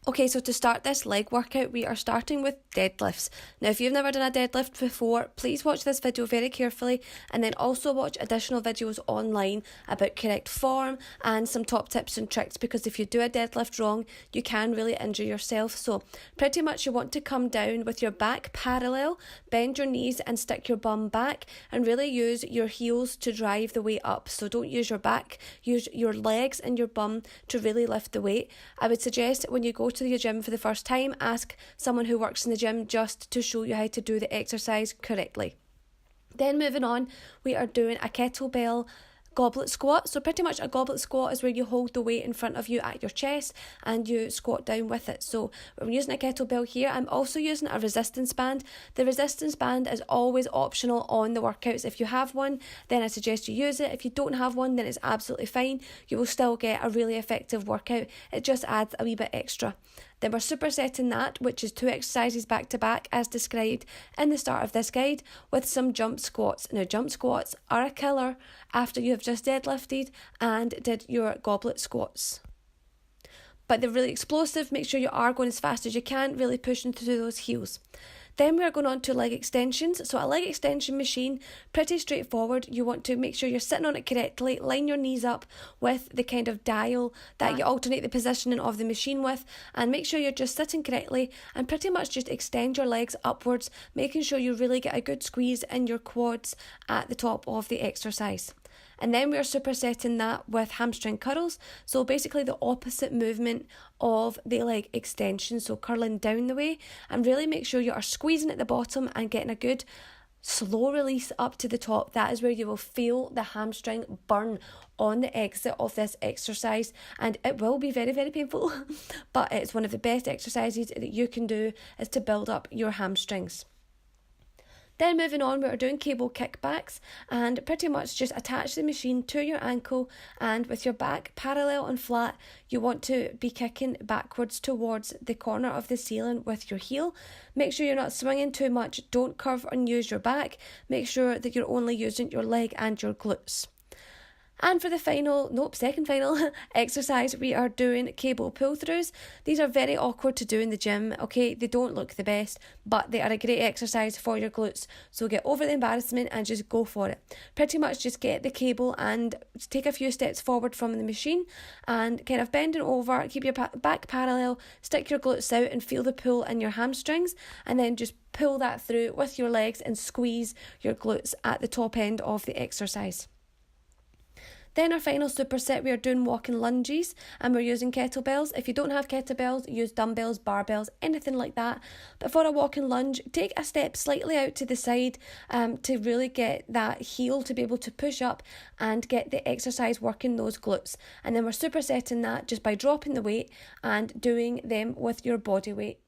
Okay, so to start this leg workout, we are starting with deadlifts. Now, if you've never done a deadlift before, please watch this video very carefully and then also watch additional videos online about correct form and some top tips and tricks, because if you do a deadlift wrong, you can really injure yourself. So pretty much you want to come down with your back parallel, bend your knees and stick your bum back and really use your heels to drive the weight up. So don't use your back, use your legs and your bum to really lift the weight. I would suggest when you go to the gym for the first time, ask someone who works in the gym just to show you how to do the exercise correctly. Then moving on, we are doing a kettlebell goblet squat. So pretty much a goblet squat is where you hold the weight in front of you at your chest and you squat down with it. So I'm using a kettlebell here. I'm also using a resistance band. The resistance band is always optional on the workouts. If you have one, then I suggest you use it. If you don't have one, then it's absolutely fine. You will still get a really effective workout. It just adds a wee bit extra. Then we're supersetting that, which is 2 exercises back to back as described in the start of this guide, with some jump squats. Now jump squats are a killer after you have just deadlifted and did your goblet squats. But they're really explosive. Make sure you are going as fast as you can, really pushing through those heels. Then we're going on to leg extensions. So a leg extension machine, pretty straightforward. You want to make sure you're sitting on it correctly, line your knees up with the kind of dial that you alternate the positioning of the machine with, and make sure you're just sitting correctly and pretty much just extend your legs upwards, making sure you really get a good squeeze in your quads at the top of the exercise. And then we're supersetting that with hamstring curls. So basically the opposite movement of the leg extension. So curling down the way, and really make sure you are squeezing at the bottom and getting a good slow release up to the top. That is where you will feel the hamstring burn on the exit of this exercise, and it will be very, very painful, but it's one of the best exercises that you can do is to build up your hamstrings. Then moving on, we are doing cable kickbacks, and pretty much just attach the machine to your ankle, and with your back parallel and flat, you want to be kicking backwards towards the corner of the ceiling with your heel. Make sure you're not swinging too much, don't curve and use your back, make sure that you're only using your leg and your glutes. And for the second final exercise, we are doing cable pull-throughs. These are very awkward to do in the gym, okay? They don't look the best, but they are a great exercise for your glutes. So get over the embarrassment and just go for it. Pretty much just get the cable and take a few steps forward from the machine and kind of bending over, keep your back parallel, stick your glutes out and feel the pull in your hamstrings, and then just pull that through with your legs and squeeze your glutes at the top end of the exercise. Then our final superset, we are doing walking lunges and we're using kettlebells. If you don't have kettlebells, use dumbbells, barbells, anything like that. But for a walking lunge, take a step slightly out to the side to really get that heel to be able to push up and get the exercise working those glutes. And then we're supersetting that just by dropping the weight and doing them with your body weight.